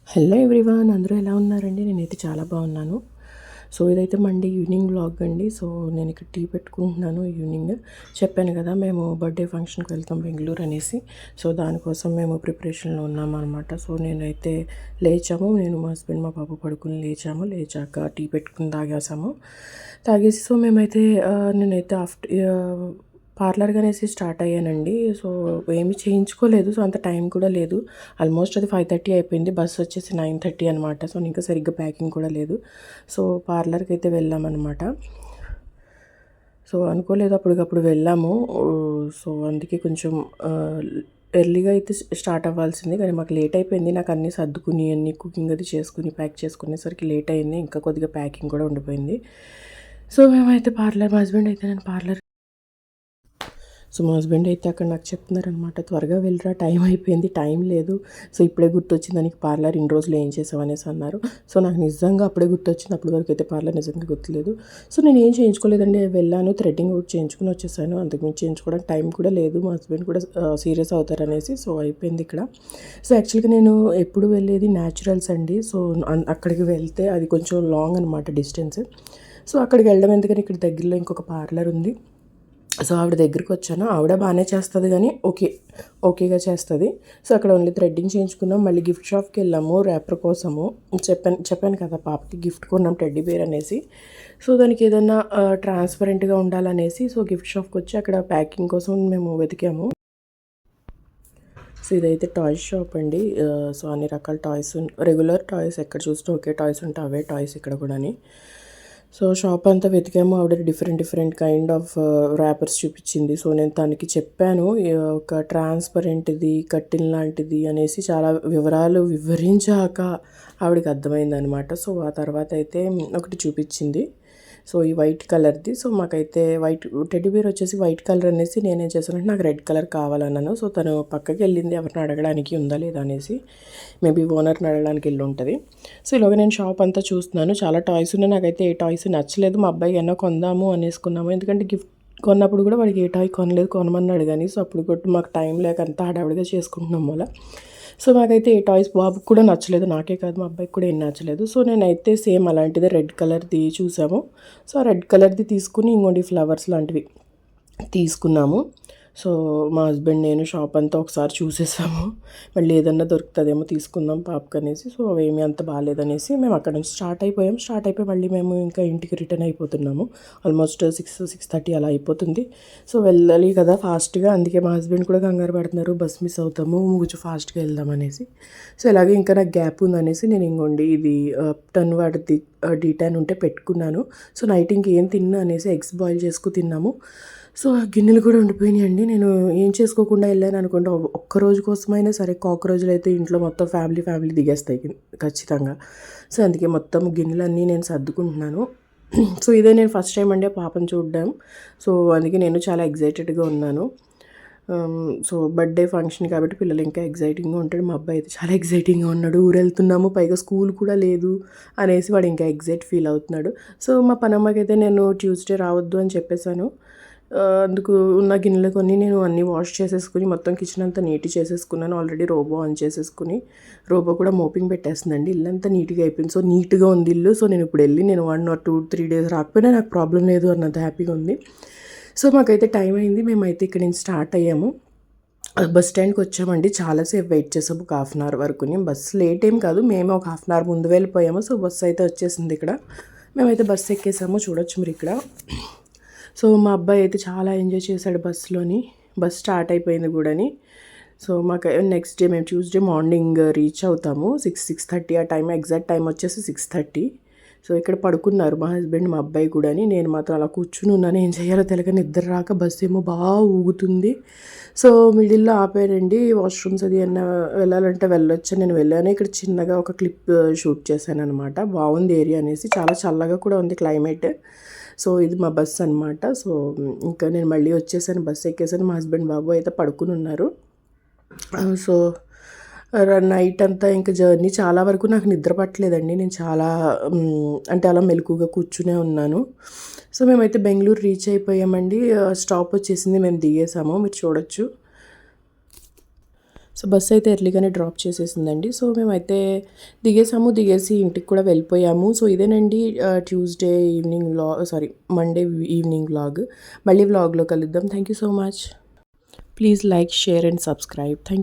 Hello everyone, అందరూ ఎలా ఉన్నారండి? నేనైతే చాలా బాగున్నాను. సో ఇదైతే మండే ఈవినింగ్ వ్లాగ్ అండి. సో నేను ఇక్కడ టీ పెట్టుకుంటున్నాను. ఈవినింగ్ చెప్పాను కదా, మేము బర్త్డే ఫంక్షన్కి వెళ్తాం బెంగళూరు అనేసి. సో దానికోసం మేము ప్రిపరేషన్లో ఉన్నామన్నమాట. సో నేనైతే లేచాము, నేను మా హస్బెండ్ మా పాప పడుకుని లేచాక టీ పెట్టుకుని తాగేసి సో మేమైతే నేనైతే పార్లర్‌గా అనేసి స్టార్ట్ అయ్యానండి. సో ఏమి చేయించుకోలేదు. సో అంత టైం కూడా లేదు. ఆల్మోస్ట్ అది 5:30 అయిపోయింది. బస్ వచ్చేసి 9:30 అనమాట. సో ఇంకా సరిగ్గా ప్యాకింగ్ కూడా లేదు. సో పార్లర్‌కి అయితే వెళ్ళామన్నమాట. సో అనుకోలేదు, అప్పటికప్పుడు వెళ్ళాము. సో అందుకే కొంచెం ఎర్లీగా అయితే స్టార్ట్ అవ్వాల్సింది, కానీ మాకు లేట్ అయిపోయింది. నాకు అన్నీ సర్దుకుని అన్నీ కుకింగ్ అది చేసుకుని ప్యాక్ చేసుకునేసరికి లేట్ అయింది. ఇంకా కొద్దిగా ప్యాకింగ్ కూడా ఉండిపోయింది. సో మేమైతే మా హస్బెండ్ అయితే నేను పార్లర్ సో మా హస్బెండ్ అయితే అక్కడ నాకు చెప్తున్నారనమాట, త్వరగా వెళ్ళరా, టైం అయిపోయింది, టైం లేదు. సో ఇప్పుడే గుర్తొచ్చింది దానికి పార్లర్ ఇన్ని రోజులు ఏం చేసావు అనేసి అన్నారు. సో నాకు నిజంగా అప్పుడే గుర్తొచ్చింది. అప్పటి వరకు అయితే పార్లర్ నిజంగా గుర్తులేదు. సో నేను ఏం చేయించుకోలేదండి, వెళ్ళాను, థ్రెడ్డింగ్ కూడా చేయించుకుని వచ్చేసాను. అంతకుమించి చేయించుకోవడానికి టైం కూడా లేదు. మా హస్బెండ్ కూడా సీరియస్ అవుతారనేసి సో అయిపోయింది ఇక్కడ. సో యాక్చువల్గా నేను ఎప్పుడు వెళ్ళేది న్యాచురల్స్ అండి. సో అక్కడికి వెళ్తే అది కొంచెం లాంగ్ అనమాట డిస్టెన్స్. సో అక్కడికి వెళ్ళడం ఎందుకని, ఇక్కడ దగ్గరలో ఇంకొక పార్లర్ ఉంది. సో ఆవిడ దగ్గరికి వచ్చాను. ఆవిడ బాగానే చేస్తుంది, కానీ ఓకేగా చేస్తుంది. సో అక్కడ ఓన్లీ థ్రెడ్డింగ్ చేయించుకున్నాం. మళ్ళీ గిఫ్ట్ షాప్కి వెళ్ళాము ర్యాపర్ కోసము. చెప్పాను కదా, పాపకి గిఫ్ట్ కొన్నాం టెడ్డీ బేర్ అనేసి. సో దానికి ఏదన్నా ట్రాన్స్పరెంట్గా ఉండాలనేసి సో గిఫ్ట్ షాప్కి వచ్చి అక్కడ ప్యాకింగ్ కోసం మేము వెతికాము. సో ఇదైతే టాయ్స్ షాప్ అండి. సో అన్ని రకాల టాయ్స్, రెగ్యులర్ టాయ్స్ ఎక్కడ చూస్తే ఓకే టాయ్స్ ఉంటే అవే టాయ్స్ ఇక్కడ కూడాని. సో షాప్ అంతా వెతికాము. ఆవిడ డిఫరెంట్ కైండ్ ఆఫ్ ర్యాపర్స్ చూపించింది. సో నేను తనకి చెప్పాను, ఒక ట్రాన్స్పరెంట్ది కట్టిన్ లాంటిది అనేసి చాలా వివరాలు వివరించాక ఆవిడకి అర్థమైందనమాట. సో ఆ తర్వాత అయితే ఒకటి చూపించింది. సో ఈ వైట్ కలర్ది. సో మాకైతే వైట్ టెడ్డీ బేర్ వచ్చేసి వైట్ కలర్ అనేసి నేనేం చేశానంటే నాకు రెడ్ కలర్ కావాలన్నాను. సో తను పక్కకి వెళ్ళింది ఎవరిని అడగడానికి ఉందా లేదా అనేసి. మేబీ ఓనర్ని అడగడానికి వెళ్ళి ఉంటుంది. సో ఇలాగ నేను షాప్ అంతా చూస్తున్నాను. చాలా టాయ్స్ ఉన్నాయి. నాకైతే ఏ టాయ్స్ నచ్చలేదు. మా అబ్బాయికి ఎన్నో కొందాము అనేసుకున్నాము. ఎందుకంటే గిఫ్ట్ కొన్నప్పుడు కూడా వాడికి ఏ టాయ్ కొనమన్నాడు కానీ. సో అప్పుడు కూడా మాకు టైం లేక అంతా హడావిడిగా చేసుకుంటున్నాం వల్ల. సో మాకైతే ఏ టాయ్స్ బాబుకి కూడా నచ్చలేదు, నాకే కాదు మా అబ్బాయికి కూడా ఏం నచ్చలేదు. సో నేనైతే సేమ్ అలాంటిదే రెడ్ కలర్ది చూసాము. సో ఆ రెడ్ కలర్ది తీసుకుని ఇంకోటి ఫ్లవర్స్ లాంటివి తీసుకున్నాము. సో మా హస్బెండ్ నేను షాప్ అంతా ఒకసారి చూసేసాము. మళ్ళీ ఏదన్నా దొరుకుతుందేమో తీసుకుందాం పాపకి అనేసి. సో అవేమీ అంత బాగాలేదనేసి మేము అక్కడ నుంచి స్టార్ట్ అయిపోయి మళ్ళీ మేము ఇంకా ఇంటికి రిటర్న్ అయిపోతున్నాము. ఆల్మోస్ట్ 6:30 అలా అయిపోతుంది. సో వెళ్ళాలి కదా ఫాస్ట్గా. అందుకే మా హస్బెండ్ కూడా కంగారు పడుతున్నారు, బస్ మిస్ అవుతాము, కొంచెం ఫాస్ట్గా వెళ్దాం అనేసి. సో ఇలాగే ఇంకా నాకు గ్యాప్ ఉందనేసి నేను ఇంకోండి ఇది 10 వాటిది D10 ఉంటే పెట్టుకున్నాను. సో నైట్ ఇంకేం తిన్నా అనేసి ఎగ్స్ బాయిల్ చేసుకుని తిన్నాము. సో ఆ గిన్నెలు కూడా ఉండిపోయినాయండి. నేను ఏం చేసుకోకుండా వెళ్ళాను అనుకుంటా, ఒక్కరోజు కోసమైనా సరే. కాక్రోచ్లు అయితే ఇంట్లో మొత్తం ఫ్యామిలీ దిగేస్తాయి ఖచ్చితంగా. సో అందుకే మొత్తం గిన్నెలన్నీ నేను సర్దుకుంటున్నాను. సో ఇదే నేను ఫస్ట్ టైం అండి పాపను చూడడం. సో అందుకే నేను చాలా ఎగ్జైటెడ్గా ఉన్నాను. సో బర్త్డే ఫంక్షన్ కాబట్టి పిల్లలు ఇంకా ఎగ్జైటింగ్గా ఉంటాడు. మా అబ్బాయి అయితే చాలా ఎగ్జైటింగ్గా ఉన్నాడు. ఊరు వెళ్తున్నాము, పైగా స్కూల్ కూడా లేదు అనేసి వాడు ఇంకా ఎగ్జైట్ ఫీల్ అవుతున్నాడు. సో మా పనమ్మకైతే నేను ట్యూస్డే రావద్దు అని చెప్పేశాను. అందుకు ఉన్న గిన్నెలు కొన్ని నేను అన్నీ వాష్ చేసేసుకుని మొత్తం కిచెన్ అంతా నీట్ చేసేసుకున్నాను. ఆల్రెడీ రోబో ఆన్ చేసేసుకుని రోబో కూడా మోపింగ్ పెట్టేస్తుందండి. ఇల్లంతా నీట్గా అయిపోయింది. సో నీట్గా ఉంది ఇల్లు. సో నేను ఇప్పుడు వెళ్ళి నేను 1 or 2-3 days రాకపోయినా నాకు ప్రాబ్లం లేదు అన్నంత హ్యాపీగా ఉంది. సో మాకైతే టైం అయింది. మేమైతే ఇక్కడ నుంచి స్టార్ట్ అయ్యాము. బస్ స్టాండ్కి వచ్చామండి. చాలాసేపు వెయిట్ చేసాము, ఒక 1/2 hour వరకుని. బస్ లేట్ ఏం కాదు, మేము ఒక 1/2 hour ముందు వెళ్ళిపోయాము. సో బస్సు అయితే వచ్చేసింది ఇక్కడ. మేమైతే బస్సు ఎక్కేసాము, చూడొచ్చు మీరు ఇక్కడ. సో మా అబ్బాయి అయితే చాలా ఎంజాయ్ చేశాడు బస్సులోని. బస్ స్టార్ట్ అయిపోయింది కూడాని. సో మాకు నెక్స్ట్ డే మేము ట్యూస్డే మార్నింగ్ రీచ్ అవుతాము. 6:30 ఆ టైం, ఎగ్జాక్ట్ టైం వచ్చేసి 6:30. సో ఇక్కడ పడుకున్నారు మా హస్బెండ్ మా అబ్బాయి కూడాని. నేను మాత్రం అలా కూర్చుని ఉన్నాను, ఏం చేయాలో తెలియక, నిద్ర రాక. బస్సు ఏమో బాగా ఊగుతుంది. సో మిడిల్లో ఆపారండి. వాష్రూమ్స్ అది ఏమన్నా వెళ్ళాలంటే వెళ్ళొచ్చు. నేను వెళ్ళాను. ఇక్కడ చిన్నగా ఒక క్లిప్ షూట్ చేశాను అనమాట. బాగుంది ఏరియా అనేసి. చాలా చల్లగా కూడా ఉంది క్లైమేట్. సో ఇది మా బస్ అనమాట. సో ఇంకా నేను మళ్ళీ వచ్చేసాను, బస్సు ఎక్కేసాను. మా హస్బెండ్ బాబు అయితే పడుకుని ఉన్నారు. సో నైట్ అంతా ఇంకా జర్నీ చాలా వరకు నాకు నిద్ర పట్టలేదండి. నేను చాలా అంటే అలా మెలకుగా కూర్చునే ఉన్నాను. సో మేమైతే బెంగళూరు రీచ్ అయిపోయామండి. స్టాప్ వచ్చేసింది, మేము దిగేసాము, మీరు చూడొచ్చు. సో బస్సు అయితే ఎర్లీగానే డ్రాప్ చేసేసిందండి. సో మేమైతే దిగేసి ఇంటికి కూడా వెళ్ళిపోయాము. సో ఇదేనండి Tuesday evening Monday evening vlog. మళ్ళీ వ్లాగ్లో కలుద్దాం. Thank you so much. Please like, share and subscribe. Thank